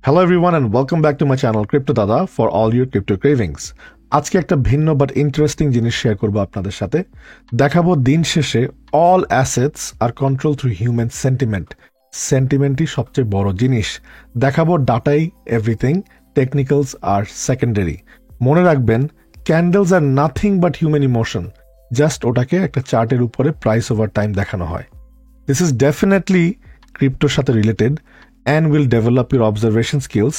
Hello everyone and welcome back to my channel Crypto Dada for all your crypto cravings. আজকে একটা ভিন্ন but interesting জিনিস share করব আপনাদের সাথে। দেখাবো দিন শেষে all assets are control through human sentiment. সেন্টিমেন্টই সবচেয়ে বড় জিনিস। দেখাবো ডাটাই এভরিথিং, টেকনিক্যালস আর সেকেন্ডারি। মনে রাখবেন candles are nothing but human emotion. Just ওটাকে একটা চার্টের উপরে প্রাইস ওভার টাইম দেখানো হয়। দিস ইজ ডেফিনেটলি ক্রিপ্টোর সাথে related and will develop your observation skills,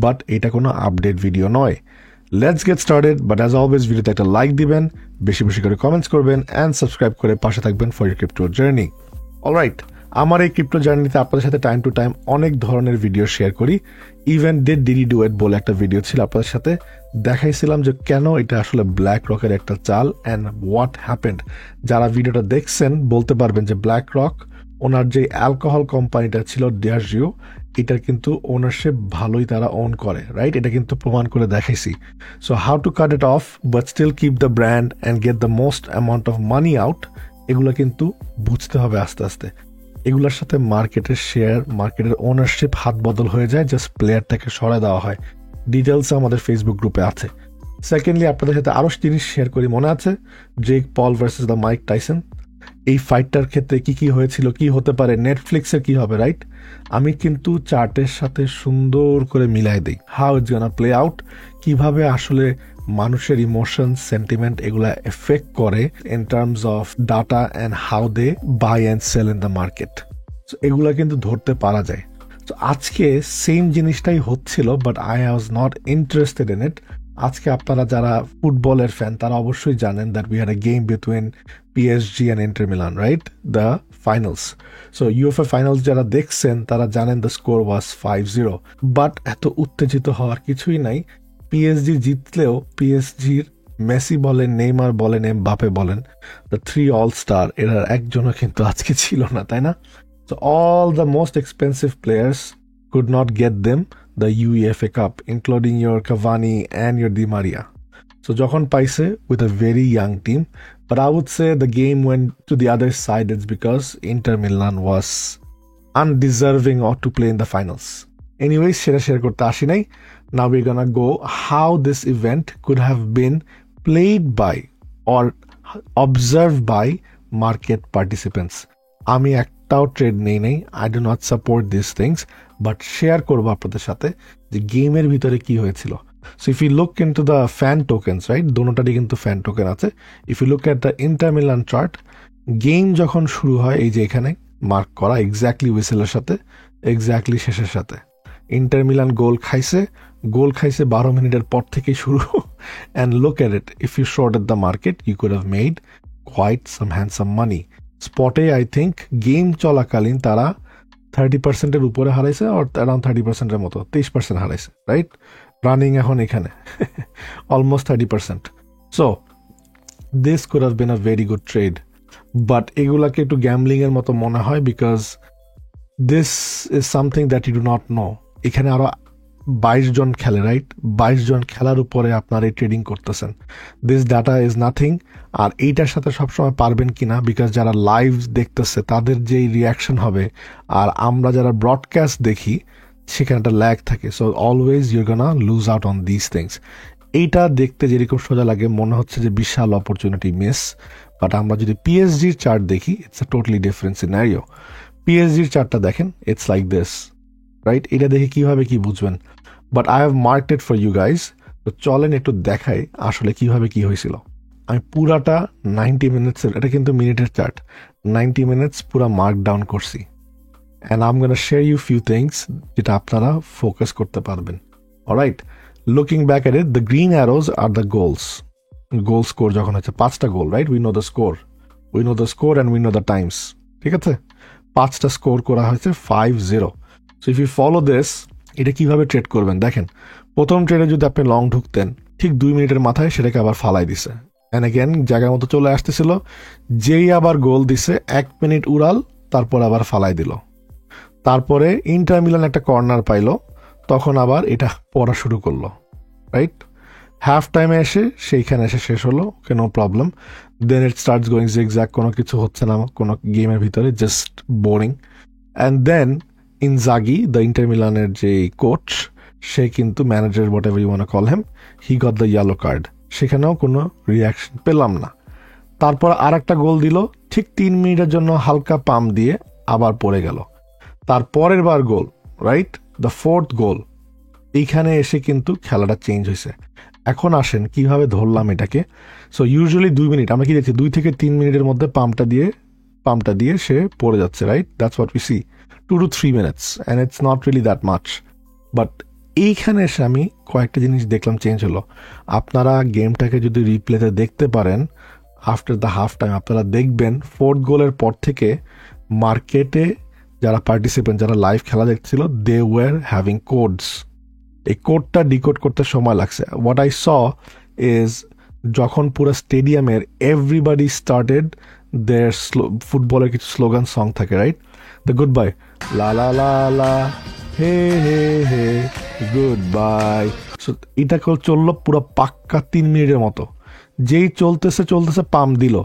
but এটা কোনো আপডেট ভিডিও নয়। Let's get started, but as always ভিডিওতে একটা লাইক দিবেন, বেশি বেশি করে কমেন্টস করবেন and সাবস্ক্রাইব করে পাশে থাকবেন for your crypto journey. Alright, আমার এই ক্রিপ্টো জার্নিতে আপনাদের সাথে টাইম টু টাইম অনেক ধরনের ভিডিও শেয়ার করি। ইভেন ডিডি ডু ইট বলে একটা ভিডিও ছিল, আপনাদের সাথে দেখাইছিলাম যে কেন এটা আসলে ব্ল্যাক রকের একটা চাল অ্যান্ড হোয়াট হ্যাপেন্ড। যারা ভিডিওটা দেখছেন বলতে পারবেন যে ব্ল্যাক রক ওনার যে অ্যালকোহল কোম্পানিটা ছিল ডিয়াজিও, এটার কিন্তু ওনারশিপ ভালোই তারা ওন করে, রাইট? এটা কিন্তু প্রমাণ করে দেখাইছি। So how to cut it off but still keep the brand and get the most amount of money out, এগুলো কিন্তু বুঝতে হবে আস্তে আস্তে। এগুলোর সাথে মার্কেটের শেয়ার, মার্কেটের ওনারশিপ হাত বদল হয়ে যায়, জাস্ট প্লেয়ারটাকে সরায় দেওয়া হয়। ডিটেলস আমাদের ফেসবুক গ্রুপে আছে। সেকেন্ডলি আপনাদের সাথে আরও জিনিস শেয়ার করি। মনে আছে জেক পল ভার্সেস দ্য মাইক টাইসন, এই ফাইটটার ক্ষেত্রে কি কি হয়েছিল, কি হতে পারে, নেটফ্লিক্সের কি হবে, রাইট? আমি কিন্তু চার্টের সাথে সুন্দর করে মিলাই দিই how it's gonna play out, কিভাবে আসলে মানুষের ইমোশন, সেন্টিমেন্ট এগুলা এফেক্ট করে in terms of data and how they buy and sell in the market. So এগুলা কিন্তু ধরতে পারা যায়। তো আজকে সেম জিনিসটাই হচ্ছিল, but I was not interested in it. আজকে আপনারা যারা ফুটবলের ফ্যান তারা অবশ্যই জানেন that we had a game between PSG and Inter Milan, right? The finals. So UEFA finals যারা দেখছেন তারা জানেন the score was 5-0. বাট এত উত্তেজিত হওয়ার কিছুই নাই। PSG জিতলেও PSGর মেসি বলেন, নেইমার বলেন, এমবাপে বলেন, দ্য থ্রি অল স্টার, এরা একজনও কিন্তু আজকে ছিল না, তাই না? So all the most expensive players could not get them the UEFA Cup, including your Cavani and your Di Maria. So যখন পাইছে with a very young team, but I would say the game went to the other side. It's because Inter Milan was undeserving or to play in the finals. Anyways, সেটা share করতে আসি নাই। Now we're gonna go how this event could have been played by or observed by market participants. আমি একটাও trade নেই নাই, I do not support these things, but share করবো আপনাদের সাথে যে গেমের ভিতরে কি হয়েছিল। So if you look into the fan tokens, right? দোনোটারই কিন্তু ফ্যান টোকেন আছে। If you look at the Inter Milan chart, game যখন শুরু হয় এই যে এখানে মার্ক করা এক্স্যাক্টলি হুইসেলের সাথে, এক্স্যাক্টলি শেষের সাথে ইন্টার মিলান গোল খাইছে 12 মিনিটের পর থেকেই শুরু। And look at it, if you shorted the market you could have made quite some handsome money. স্পটে আই থিঙ্ক গেম চলাকালীন তারা 30%-এর উপরে হারাইছে, আর অ্যারাউন্ড 30%-এর মতো, 23% হারাইছে, রাইট? রানিং এখন এখানে almost 30%। So this could have been a very good trade, but এগুলাকে একটু গ্যামলিং এর মতো মনে হয় because this is something that you do not know. এখানে আরো 22 জন খেলে, রাইট? 22 জন খেলার উপরে আপনারা এই ট্রেডিং করতেছেন। This data is nothing. আর এইটার সাথে সবসময় পারবেন কিনা, বিকজ যারা লাইভ দেখতেছে তাদের যেই রিয়াকশন হবে, আর আমরা যারা ব্রডকাস্ট দেখি সেখানে একটা ল্যাগ থাকে। So always you're gonna lose out on this things. এইটা দেখতে যেরকম সোজা লাগে, মনে হচ্ছে যে বিশাল অপরচুনিটি মিস, বাট আমরা যদি পিএসজির চার্ট দেখি it's a totally different scenario. পিএসজির চার্টটা দেখেন, ইটস লাইক দিস, রাইট? এটা দেখে কিভাবে কি বুঝবেন, but I have marked it for you guys. তো চলেন একটু দেখাই আসলে কিভাবে কি হয়েছিল। আমি পুরাটা 90 মিনিটসের, এটা কিন্তু মিনিটের চার্ট, 90 মিনিটস পুরা মার্ক ডাউন করছি। And I'm going to share you few things যেটা আপনারা ফোকাস করতে পারবেন। Alright, looking back at it, the green arrows আর দ্য গোলস। গোল স্কোর যখন হচ্ছে 5টা goal, right? We know the score and we know the times, ঠিক আছে? 5টা স্কোর করা হয়েছে 5-0। So if you follow this, এটা কিভাবে ট্রেড করবেন দেখেন। প্রথম ট্রেডে যদি আপনি লং ঢুকতেন, ঠিক 2 মিনিটের মাথায় সেটাকে আবার ফালাই দিছে, অ্যান্ড অ্যাগেন জায়গার মতো চলে আসতেছিল। যেই আবার গোল দিছে 1 মিনিট উড়াল, তারপর আবার ফালাই দিল। তারপরে ইন্টার মিলান একটা কর্নার পাইলো, তখন আবার এটা পড়া শুরু করলো, রাইট? হাফ টাইমে এসে সেইখানে এসে শেষ হলো, okay no problem. Then it starts going zigzag, কোনো কিছু হচ্ছে না কোনো গেমের ভিতরে, just boring. And then Inzaghi the Inter মিলানের যে কোচ, সে কিন্তু manager whatever you want call him, he got the yellow card. সেখানেও কোনো রিয়াকশন পেলাম না। তারপর আর একটা গোল দিল, ঠিক 3 মিনিটের জন্য হালকা পাম্প দিয়ে আবার পড়ে গেল। তারপরের বার গোল, রাইট, দ্য 4th গোল, এইখানে এসে কিন্তু খেলাটা চেঞ্জ হয়েছে। এখন আসেন কিভাবে ধরলাম এটাকে। সো ইউজুয়ালি 2 মিনিট, আমরা কি দেখছি 2 থেকে 3 মিনিটের মধ্যে পাম্পটা দিয়ে সে পড়ে যাচ্ছে, right, that's what we see. 2 to 3 minutes and it's not really that much. But এইখানে এসে আমি কয়েকটা জিনিস দেখলাম চেঞ্জ হলো। আপনারা গেমটাকে যদি রিপ্লেতে দেখতে পারেন আফটার দ্য হাফ টাইম, আপনারা দেখবেন 4th গোলের পর থেকে মার্কেটে যারা পার্টিসিপেন্ট, যারা লাইভ খেলা দেখছিল, দে ওয়ার হ্যাভিং কোডস। এই কোডটা ডিকোড করতে সময় লাগছে। হোয়াট আই স ইজ, যখন পুরো স্টেডিয়ামের এভরিবাডি স্টার্টেড দেয়ার ফুটবলের কিছু স্লোগান সং থাকে, রাইট, দ্য গুড বাই, লা লা লা লা, হে হে হে, গুড বাই। সো এটা চললো পুরো পাক্কা 3 মিনিটের মতো। যেই চলতেছে পাম্প দিল,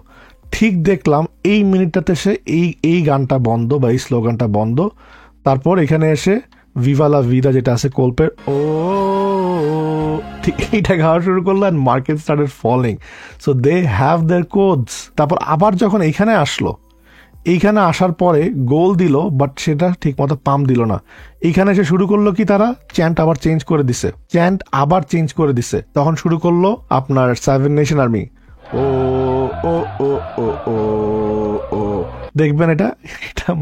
ঠিক দেখলাম এই মিনিটটাতে এসে এই গানটা বন্ধ বা এই স্লোগানটা বন্ধ। তারপর এখানে এসে ভিভা লা ভিদা যেটা আছে কোল্পের, ও ঠিক এইটা গাওয়া শুরু করলো, and market started falling. So they have their codes. তারপর আবার যখন এইখানে আসার পরে গোল দিল, বাট সেটা ঠিক মতো পাম্প দিল না। এইখানে এসে শুরু করলো কি, তারা চ্যান্ট আবার চেঞ্জ করে দিছে। তখন শুরু করলো আপনার 7 নেশন আর্মি, ও ও ও ও ও ও। দেখবেন এটা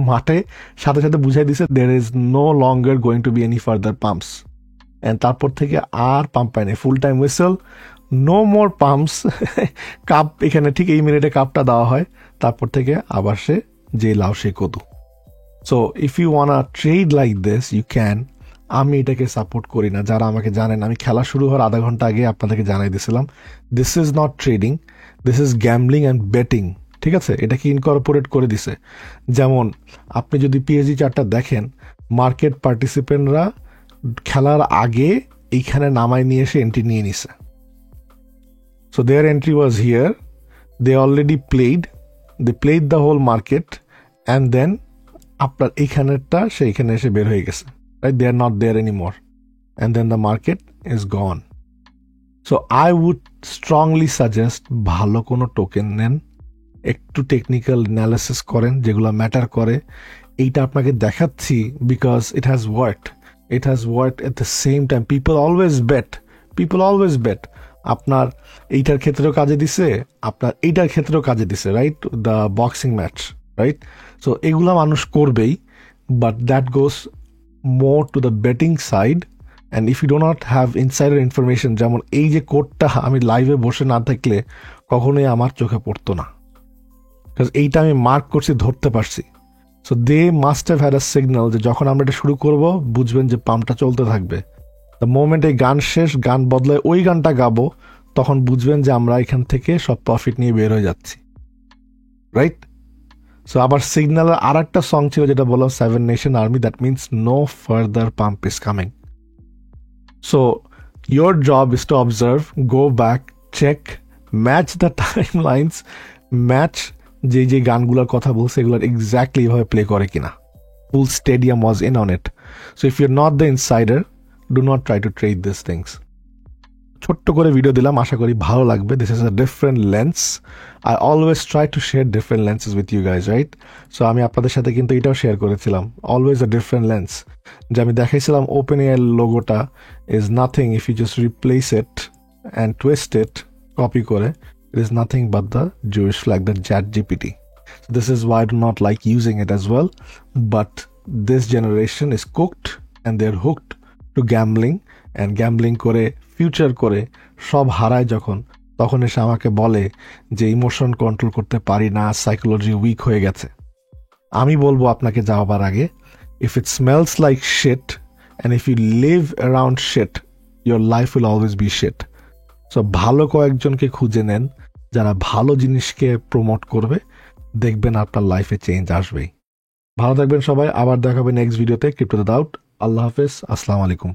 মাঠে সাথে সাথে বুঝাই দিছে there is no longer going to be any further pumps, and তারপর থেকে আর পাম্প পায় না, full time whistle, no more pumps. Cup এখানে ঠিক এই মিনিটে কাপটা দেওয়া হয়, তারপর থেকে আবার সে যে লাউ সে কদু। So if you wanna trade like this you can. আমি এটাকে সাপোর্ট করি না। যারা আমাকে জানেন, আমি খেলা শুরু হওয়ার আধা ঘন্টা আগে আপনাদেরকে জানাই দিয়েছিলাম, this is not trading, this is gambling and betting. ঠিক আছে, এটাকে ইনকর্পোরেট করে দিছে। যেমন আপনি যদি পিএসজি চার্টটা দেখেন, মার্কেট পার্টিসিপেন্টরা খেলার আগে এইখানে নামায় নিয়ে এসে এন্ট্রি নিয়ে নিছে। So their entry was here, they already played the whole market, and then আপনার এইখানেরটা সেইখানে এসে বের হয়ে গেছে, right, they are not there any more, and then the market is gone. So I would strongly suggest ভালো কোনো token নেন, একটু টেকনিক্যাল অ্যানালিসিস করেন যেগুলো ম্যাটার করে। এইটা আপনাকে দেখাচ্ছি because it has worked at the same time. People always bet. আপনার এইটার ক্ষেত্রেও কাজে দিছে, আপনার এইটার ক্ষেত্রেও কাজে দিছে, right, the boxing match, right. So এগুলা মানুষ করবেই, but that goes more to the betting side. And if you do not have insider information, যেমন এই যে কোডটা আমি লাইভে বসে না থাকলে কখনোই আমার চোখে পড়তো না, বিকজ এইটা আমি মার্ক করছি, ধরতে পারছি। So they must have had a signal যে যখন আমরা এটা শুরু করব, বুঝবেন যে পাম্পটা চলতে থাকবে। দ্য মোমেন্ট এই গান শেষ, গান বদলায়, ওই গানটা গাবো, তখন বুঝবেন যে আমরা এখান থেকে সব প্রফিট নিয়ে বের হয়ে যাচ্ছি, রাইট। সো আবার সিগন্যালের আর একটা সং ছিল যেটা বললাম, 7 nation army, that means no further pump is coming. So your job is to observe, go back, check, match the timelines, match যে গানগুলোর কথা বলছে এগুলোর এক্স্যাক্টলি এভাবে প্লে করে কিনা। Full stadium was in on it. So if you're not the insider, do not try to trade this things. ছোট্ট করে ভিডিও দিলাম, আশা করি ভালো লাগবে। This is a different lens. I always try to share different lenses with you guys, right. So আমি আপনাদের সাথে কিন্তু এটাও শেয়ার করেছিলাম, অলওয়েজ আ ডিফারেন্ট লেন্স। যে আমি দেখাইছিলাম ওপেন এআই লোগোটা is nothing if you just replace it and twist it, copy করে, it is nothing but the Jewish flag, the ChatGPT. So this is why I do not like using it as well. But this generation is cooked and they're hooked to gambling, and gambling করে future করে সব হারায় যখন, তখন এসে আমাকে বলে যে ইমোশন কন্ট্রোল করতে পারি না, সাইকোলজি উইক হয়ে গেছে। আমি বলবো আপনাকে যাওয়ার আগে, if it smells like shit and if you live around shit, your life will always be shit. So ভালো কয়েকজনকে খুঁজে নেন যারা ভালো জিনিসকে প্রমোট করবে, দেখবেন আপনার লাইফে চেঞ্জ আসবেই। ভালো থাকবেন সবাই, আবার দেখা হবে নেক্সট ভিডিওতে ক্রিপ্টো উইদাউট। আল্লাহ হাফেজ, আসসালামু আলাইকুম।